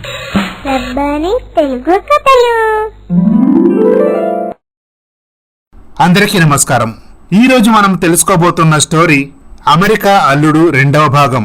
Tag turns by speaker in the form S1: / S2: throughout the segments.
S1: రబ్బాని తెలుగు కథలు.
S2: అందరికీ నమస్కారం. ఈ రోజు మనం తెలుసుకోబోతున్న స్టోరీ అమెరికా అల్లుడు 2వ భాగం.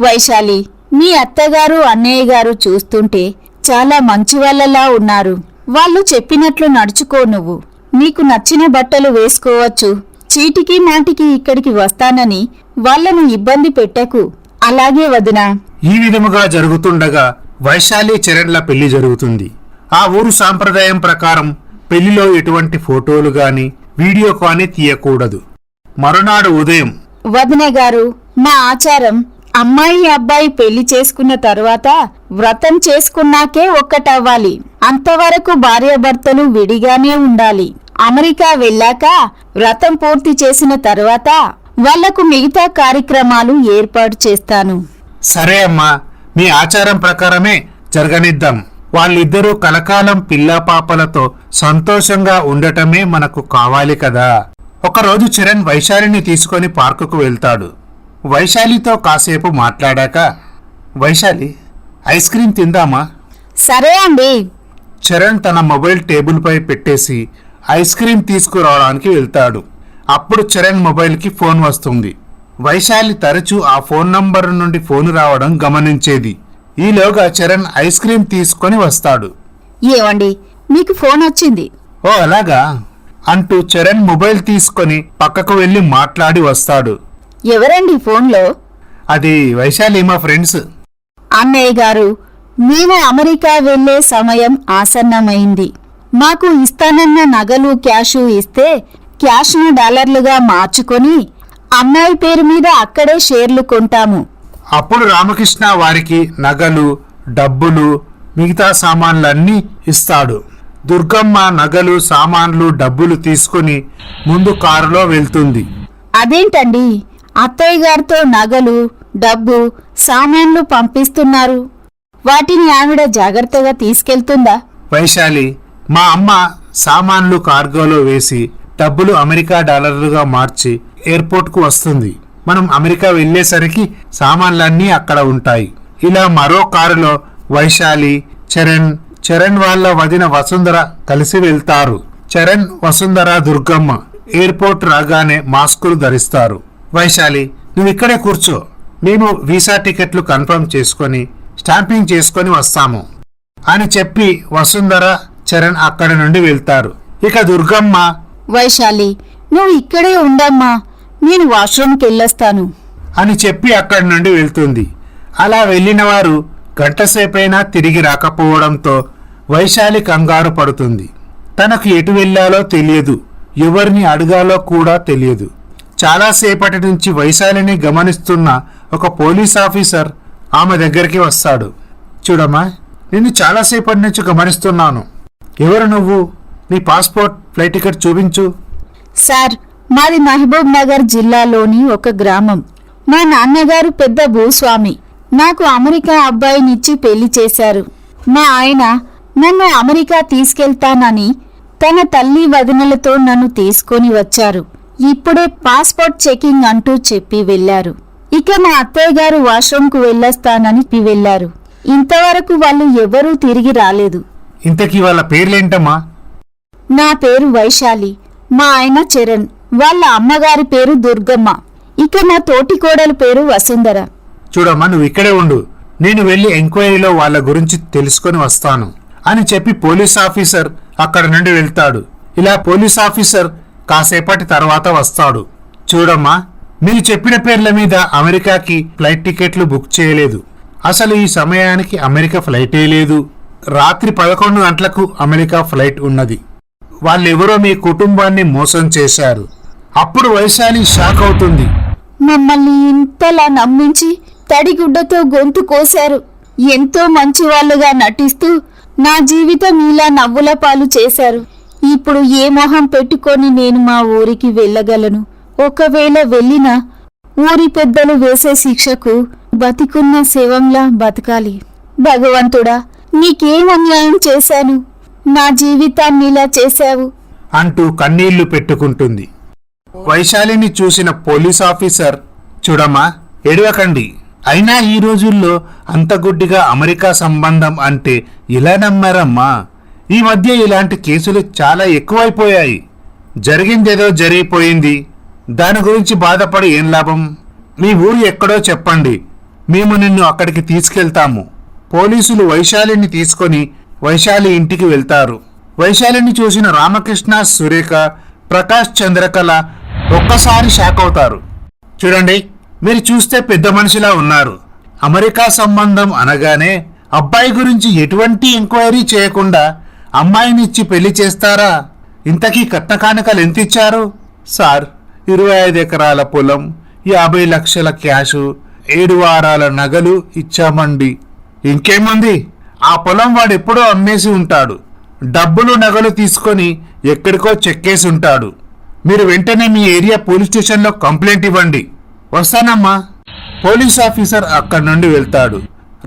S3: వైశాలి, మీ అత్తగారు అన్నయ్య గారు చూస్తుంటే చాలా మంచి వాళ్ళలా ఉన్నారు. వాళ్ళు చెప్పినట్లు నడుచుకో. నువ్వు నీకు నచ్చిన బట్టలు వేసుకోవచ్చు. చీటికి మాటికి ఇక్కడికి వస్తానని వాళ్ళను ఇబ్బంది పెట్టకు. అలాగే వదినా.
S2: ఈ విధముగా జరుగుతుండగా వైశాలి చరణ్ల పెళ్లి జరుగుతుంది. ఆ ఊరు సాంప్రదాయం ప్రకారం పెళ్లిలో ఎటువంటి ఫోటోలు గాని వీడియో కానీ తీయకూడదు. మరునాడు ఉదయం,
S3: వదిన గారు, మా ఆచారం అమ్మాయి అబ్బాయి పెళ్లి చేసుకున్న తరువాత వ్రతం చేసుకున్నాకే ఒక్కటవ్వాలి. అంతవరకు భార్యాభర్తలు విడిగానే ఉండాలి. అమెరికా వెళ్ళాక వ్రతం పూర్తి చేసిన తరువాత వాళ్లకు మిగతా కార్యక్రమాలు ఏర్పాటు చేస్తాను.
S2: సరే అమ్మా, మీ ఆచారం ప్రకారమే జరగనిద్దాం. వాళ్ళిద్దరూ కలకాలం పిల్లాపాపలతో సంతోషంగా ఉండటమే మనకు కావాలి కదా. ఒకరోజు చరణ్ వైశాలిని తీసుకొని పార్కుకు వెళ్తాడు. వైశాలితో కాసేపు మాట్లాడాక, వైశాలి, ఐస్ క్రీం తిందామా?
S3: సరే అండి.
S2: చరణ్ తన మొబైల్ టేబుల్ పై పెట్టేసి ఐస్ క్రీం తీసుకురావడానికి వెళ్తాడు. అప్పుడు చరణ్ మొబైల్కి ఫోన్ వస్తుంది. వైశాలి తరచూ ఆ ఫోన్ నంబర్ నుండి ఫోన్ రావడం గమనించేది. ఈలోగా చరణ్ ఐస్ క్రీం తీసుకొని వస్తాడు.
S3: ఏవండి, మీకు ఫోన్ వచ్చింది?
S2: ఓ అలాగా అంటూ చరణ్ మొబైల్ తీసుకొని పక్కకు వెళ్లి మాట్లాడి వస్తాడు.
S3: ఎవరండి ఫోన్లో?
S2: అది వైశాలి, మా ఫ్రెండ్స్.
S3: అన్నయ్య గారు, మేము అమెరికా వెళ్లే సమయం ఆసన్నమైంది. మాకు ఇస్తానన్న నగలు క్యాషు ఇస్తే క్యాష్ను డాలర్లుగా మార్చుకొని అమ్మాయి పేరు మీద అక్కడే షేర్లు కొంటాము.
S2: అప్పుడు రామకృష్ణ వారికి నగలు, డబ్బులు, మిగతా సామాన్లన్నీ ఇస్తాడు. దుర్గమ్మ నగలు, సామాన్లు, డబ్బులు తీసుకుని ముందు కారులో వెళ్తుంది.
S3: అదేంటండి, అత్తయ్య గారితో నగలు, డబ్బు, సామాన్లు పంపిస్తున్నారు? వాటిని ఆవిడ జాగ్రత్తగా తీసుకెళ్తుందా?
S2: వైశాలి, మా అమ్మ సామాన్లు కార్గోలో వేసి డబ్బులు అమెరికా డాలర్లుగా మార్చి ఎయిర్పోర్ట్కు వస్తుంది. మనం అమెరికా వెళ్లేసరికి సామాన్లన్నీ అక్కడ ఉంటాయి. ఇలా మరో కారులో వైశాలి, చరణ్ వాళ్ళ వదిన వసుంధర కలిసి వెళ్తారు. చరణ్, వసుంధర, దుర్గమ్మ ఎయిర్పోర్ట్ రాగానే మాస్కులు ధరిస్తారు. వైశాలి, నువ్వు ఇక్కడే కూర్చో, మేము వీసా టికెట్లు కన్ఫర్మ్ చేసుకొని స్టాంపింగ్ చేసుకొని వస్తాము అని చెప్పి వసుంధర, చరణ్ అక్కడి నుండి వెళ్తారు. ఇక దుర్గమ్మ,
S3: వైశాలి, నువ్వు ఇక్కడే ఉండమ్మా, నేను వాష్రూమ్కి వెళ్ళొస్తాను
S2: అని చెప్పి అక్కడి నుండి వెళ్తుంది. అలా వెళ్లిన వారు గంటసేపైనా తిరిగి రాకపోవడంతో వైశాలి కంగారు పడుతుంది. తనకు ఎటు వెళ్లాలో తెలియదు, ఎవరిని అడగాలో కూడా తెలియదు. చాలాసేపటి నుంచి వైశాలిని గమనిస్తున్న ఒక పోలీస్ ఆఫీసర్ ఆమె దగ్గరికి వస్తాడు. చూడమ్మా, నిన్ను చాలాసేపటి నుంచి గమనిస్తున్నాను. ఎవరు నువ్వు? నీ పాస్పోర్ట్, ఫ్లైట్ టికెట్ చూపించు.
S3: సార్, మాది మహబూబ్ నగర్ జిల్లాలోని ఒక గ్రామం. మా నాన్నగారు పెద్ద భూస్వామి. నాకు అమెరికా అబ్బాయినిచ్చి పెళ్లి చేశారు. మా ఆయన నన్ను అమెరికా తీసుకెళ్తానని తన తల్లి వదినలతో నన్ను తీసుకొని వచ్చారు. ఇప్పుడే పాస్పోర్ట్ చెకింగ్ అంటూ చెప్పి వెళ్లారు. ఇక మా అత్తయ్య గారు వాష్రూమ్కు వెళ్ళొస్తానని వెళ్లారు. ఇంతవరకు వాళ్ళు ఎవరూ తిరిగి రాలేదు.
S2: ఇంతకీ వాళ్ళ పేర్లేంటమ్మా?
S3: నా పేరు వైశాలి, మా ఆయన చరణ్, వాళ్ళ అమ్మగారి పేరు దుర్గమ్మ, ఇక నా తోటి కోడలి పేరు వసుంధర.
S2: చూడమ్మా, నువ్వు ఇక్కడే ఉండు, నేను వెళ్లి ఎంక్వైరీలో వాళ్ళ గురించి తెలుసుకొని వస్తాను అని చెప్పి పోలీస్ ఆఫీసర్ అక్కడి నుండి వెళ్తాడు. ఇలా పోలీస్ ఆఫీసర్ కాసేపటి తర్వాత వస్తాడు. చూడమ్మా, మీరు చెప్పిన పేర్ల మీద అమెరికాకి ఫ్లైట్ టికెట్లు బుక్ చేయలేదు. అసలు ఈ సమయానికి అమెరికా ఫ్లైటే లేదు. రాత్రి 11 గంటలకు అమెరికా ఫ్లైట్ ఉన్నది. వాళ్ళెవరో మీ కుటుంబాన్ని మోసం చేశారు. అప్పుడు వైశాలి షాక్ అవుతుంది.
S3: మమ్మల్ని ఇంతలా నమ్మించి తడిగుడ్డతో గొంతు కోశారు. ఎంతో మంచి వాళ్ళుగా నటిస్తూ నా జీవితం ఇలా నవ్వుల పాలు చేశారు. ఇప్పుడు ఏ మొహం పెట్టుకొని నేను మా ఊరికి వెళ్ళగలను? ఒకవేళ వెళ్ళినా ఊరి పెద్దలు వేసే శిక్షకు బతికున్న శవంలా బతకాలి. భగవంతుడా, నీకేం అన్యాయం చేశాను? నా జీవితాన్ని ఇలా చేశావు
S2: అంటూ కన్నీళ్లు పెట్టుకుంటుంది. వైశాలిని చూసిన పోలీస్ ఆఫీసర్, చూడమ్మా, ఏడవకండి, అయినా ఈ రోజుల్లో అంత గుడ్డిగా అమెరికా సంబంధం అంటే ఇలా నమ్మారమ్మా? ఈ మధ్య ఇలాంటి కేసులు చాలా ఎక్కువైపోయాయి. జరిగిందేదో జరిగిపోయింది, దాని గురించి బాధపడి ఏం లాభం? మీ ఊరు ఎక్కడో చెప్పండి, మేము నిన్ను అక్కడికి తీసుకెళ్తాము. పోలీసులు వైశాలిని తీసుకొని వైశాలి ఇంటికి వెళ్తారు. వైశాలిని చూసిన రామకృష్ణ, సురేఖ, ప్రకాష్, చంద్రకళ ఒక్కసారి షాక్ అవుతారు. చూడండి, మీరు చూస్తే పెద్ద మనిషిలా ఉన్నారు. అమెరికా సంబంధం అనగానే అబ్బాయి గురించి ఎటువంటి ఎంక్వైరీ చేయకుండా అమ్మాయినిచ్చి పెళ్లి చేస్తారా? ఇంతకీ కట్న కానుకలు ఎంత ఇచ్చారు? సార్, 25 ఎకరాల పొలం, 50 లక్షల క్యాషు, 7 వారాల నగలు ఇచ్చామండి. ఇంకేముంది, ఆ పొలం వాడెప్పుడో అమ్మేసి ఉంటాడు. డబ్బులు నగలు తీసుకొని ఎక్కడికో చెక్కేసి ఉంటాడు. మీరు వెంటనే మీ ఏరియా పోలీస్ స్టేషన్లో కంప్లైంట్ ఇవ్వండి. వస్తానమ్మా. పోలీస్ ఆఫీసర్ అక్కడి నుండి వెళ్తాడు.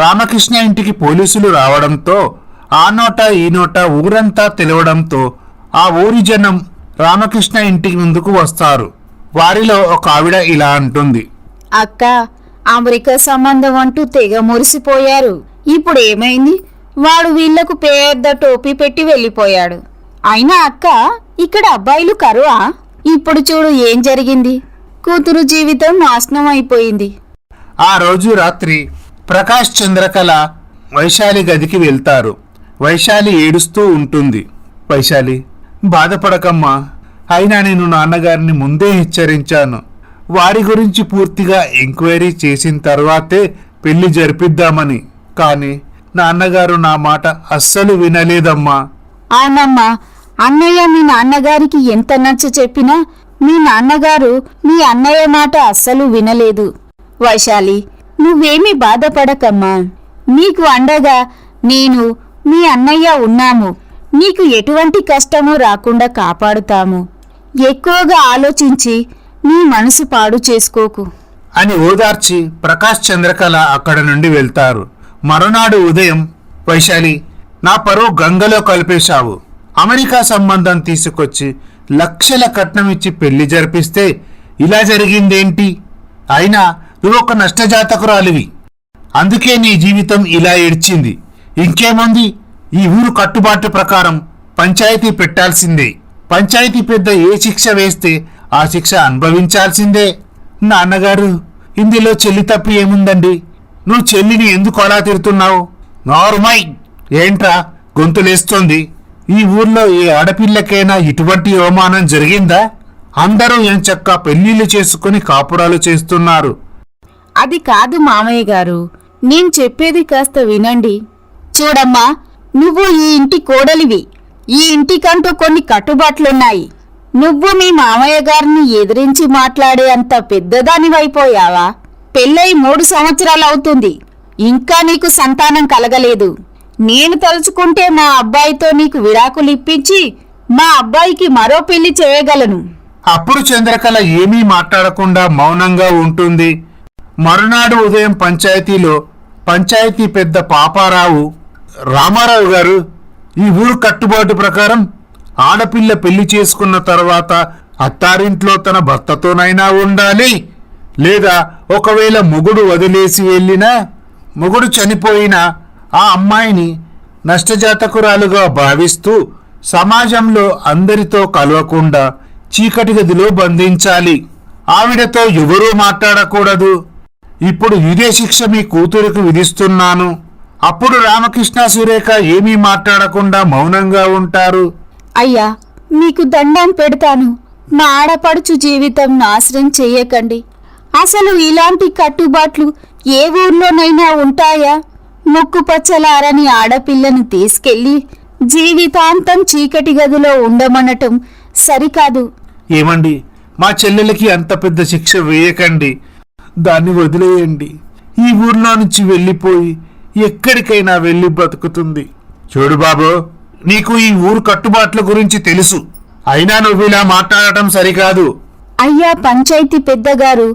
S2: రామకృష్ణ ఇంటికి పోలీసులు రావడంతో ఆ నోట ఈ నోట ఊరంతా తెలవడంతో ఆ ఊరి జనం రామకృష్ణ ఇంటికి ముందుకు వస్తారు. వారిలో ఒక ఆవిడ ఇలా అంటుంది.
S3: అక్క, అమెరికా సంబంధం అంటూ తెగ మురిసిపోయారు. ఇప్పుడు ఏమైంది? వాడు వీళ్లకు పెద్ద టోపీ పెట్టి వెళ్ళిపోయాడు. అయినా అక్క, ఇక్కడ అబ్బాయిలు కరువా? ఇప్పుడు చూడు ఏం జరిగింది. కూతురు జీవితం నాశనం అయిపోయింది.
S2: ఆ రోజు రాత్రి ప్రకాష్, చంద్రకళ వైశాలి గదికి వెళ్తారు. వైశాలి ఏడుస్తూ ఉంటుంది. వైశాలి, బాధపడకమ్మా. అయినా నేను నాన్నగారిని ముందే హెచ్చరించాను. వారి గురించి పూర్తిగా ఎంక్వైరీ చేసిన తర్వాతే పెళ్లి జరిపిద్దామని. కానీ నాన్నగారు నా మాట అస్సలు వినలేదమ్మా.
S3: అవునమ్మా, అన్నయ్య మీ నాన్నగారికి ఎంత నచ్చ చెప్పినా మీ నాన్నగారు మీ అన్నయ్య మాట అస్సలు వినలేదు. వైశాలి, నువ్వేమీ బాధపడకమ్మా. నీకు అండగా నేను, మీ అన్నయ్య ఉన్నాము. నీకు ఎటువంటి కష్టము రాకుండా కాపాడుతాము. ఎక్కువగా ఆలోచించి నీ మనసు పాడు చేసుకోకు
S2: అని ఓదార్చి ప్రకాష్, చంద్రకళ అక్కడ నుండి వెళ్తారు. మరునాడు ఉదయం, వైశాలి, నా పరువు గంగలో కలిపేశావు. అమెరికా సంబంధం తీసుకొచ్చి లక్షల కట్నం ఇచ్చి పెళ్లి జరిపిస్తే ఇలా జరిగిందేంటి? అయినా నువ్వు ఒక నష్టజాతకురాలివి. అందుకే నీ జీవితం ఇలా ఏడ్చింది. ఇంకేముంది, ఈ ఊరు కట్టుబాటు ప్రకారం పంచాయతీ పెట్టాల్సిందే. పంచాయతీ పెద్ద ఏ శిక్ష వేస్తే ఆ శిక్ష అనుభవించాల్సిందే. నాన్నగారు, ఇందులో చెల్లి తప్పి ఏముందండి? నువ్వు చెల్లిని ఎందుకు అలా తిడుతున్నావు? నార్మై, ఏంట్రా గొంతులేస్తోంది? ఈ ఊర్లో ఏ ఆడపిల్లకైనా ఇటువంటి అవమానం జరిగిందా? అందరూ ఎంచక్కా పెళ్లిళ్ళు చేసుకుని కాపురాలు చేస్తున్నారు.
S3: అది కాదు మామయ్య గారు, నేను చెప్పేది కాస్త వినండి. చూడమ్మా, నువ్వు ఈ ఇంటి కోడలివి. ఈ ఇంటికంటూ కొన్ని కట్టుబాట్లున్నాయి. నువ్వు మీ మామయ్య గారిని ఎదిరించి మాట్లాడే అంత పెద్దదానివైపోయావా? పెళ్ళై 3 సంవత్సరాలవుతుంది. ఇంకా నీకు సంతానం కలగలేదు. నేను తలుచుకుంటే మా అబ్బాయితో నీకు విడాకులు ఇప్పించి మా అబ్బాయికి మరో పెళ్లి చేయగలను.
S2: అప్పుడు చంద్రకళ ఏమీ మాట్లాడకుండా మౌనంగా ఉంటుంది. మరునాడు ఉదయం పంచాయతీలో పంచాయతీ పెద్ద పాపారావు, రామారావు గారు, ఈ ఊరు కట్టుబాటు ప్రకారం ఆడపిల్ల పెళ్లి చేసుకున్న తర్వాత అత్తారింట్లో తన భర్తతోనైనా ఉండాలి. లేదా ఒకవేళ మొగుడు వదిలేసి వెళ్ళినా, మొగుడు చనిపోయినా ఆ అమ్మాయిని నష్టజాతకురాలుగా భావిస్తూ సమాజంలో అందరితో కలవకుండా చీకటి గదిలో బంధించాలి. ఆవిడతో ఎవరూ మాట్లాడకూడదు. ఇప్పుడు ఇదే శిక్ష మీ కూతురికి విధిస్తున్నాను. అప్పుడు రామకృష్ణ, సురేఖ ఏమీ మాట్లాడకుండా మౌనంగా ఉంటారు.
S3: అయ్యా, మీకు దండం పెడతాను. మా ఆడపడుచు జీవితం నాశనం చెయ్యకండి. అసలు ఇలాంటి కట్టుబాట్లు ఏ ఊర్లోనైనా ఉంటాయా? ముక్కుపచ్చలారని ఆడపిల్లను తీసుకెళ్లి జీవితాంతం చీకటి గదిలో ఉండమనటం సరికాదు.
S2: ఏమండి, మా చెల్లెలకి అంత పెద్ద శిక్ష వేయకండి. దాన్ని వదిలేయండి. ఈ ఊర్లో నుంచి వెళ్ళిపోయి ఎక్కడికైనా వెళ్ళి బ్రతుకుతుంది. చూడు బాబు, నీకు ఈ ఊరు కట్టుబాట్ల గురించి తెలుసు. అయినా నువ్వు ఇలా మాట్లాడటం సరికాదు.
S3: అయ్యా పంచాయతీ పెద్దగారు,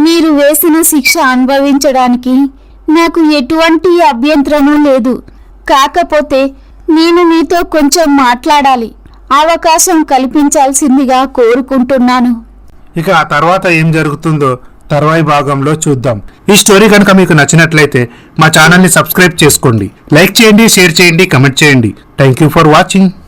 S3: మీరు వేసిన శిక్ష అనుభవించడానికి నాకు ఎటువంటి అభ్యంతరమూ లేదు. కాకపోతే నేను మీతో కొంచెం మాట్లాడాలి. అవకాశం కల్పించాల్సిందిగా కోరుకుంటున్నాను.
S2: ఇక ఆ తర్వాత ఏం జరుగుతుందో తర్వాయి భాగంలో చూద్దాం. ఈ స్టోరీ కనుక మీకు నచ్చినట్లయితే మా ఛానల్ని సబ్స్క్రైబ్ చేసుకోండి, లైక్ చేయండి, షేర్ చేయండి, కమెంట్ చేయండి. Thank you for watching.